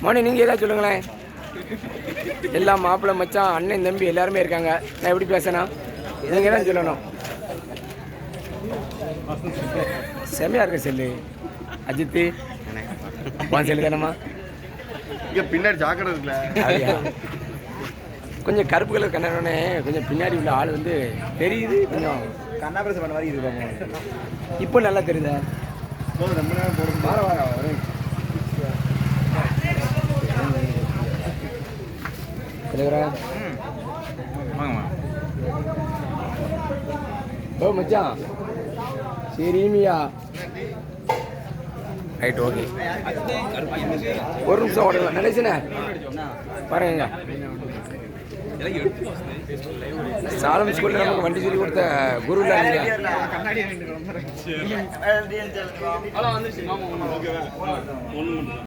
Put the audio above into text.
மோனி நீங்கள் ஏதாவது சொல்லுங்களேன். எல்லாம் மாப்பிள்ளை மச்சான் அண்ணன் தம்பி எல்லாருமே இருக்காங்க. நான் எப்படி பேசணும்? நீங்கள் தான் சொல்லணும். செம்மையாக இருக்க செல்லு அஜித்து செல்லு தானம்மா. இங்கே பின்னாடி ஜாக்கெட் இருக்குல்ல, அப்படியா? கொஞ்சம் கருப்பு கலர் கண்ணனே கொஞ்சம் பின்னாடி உள்ள ஆள் வந்து தெரியுது. கொஞ்சம் கண்ணாபிரசம் பண்ண மாதிரி இருக்கு. இப்போ நல்லா தெரியுதா? ரொம்ப நேரம் போடுறது. வார வாரம் வரும். ஓ மச்சான் சரிமியா. Right okay. ஒரு நிமிஷம் ஓடலாம் நினைச்சுனே பாருங்க. சாலம் ஸ்கூலில் நமக்கு வண்டி சொல்லி கொடுத்த குரு இல்லை.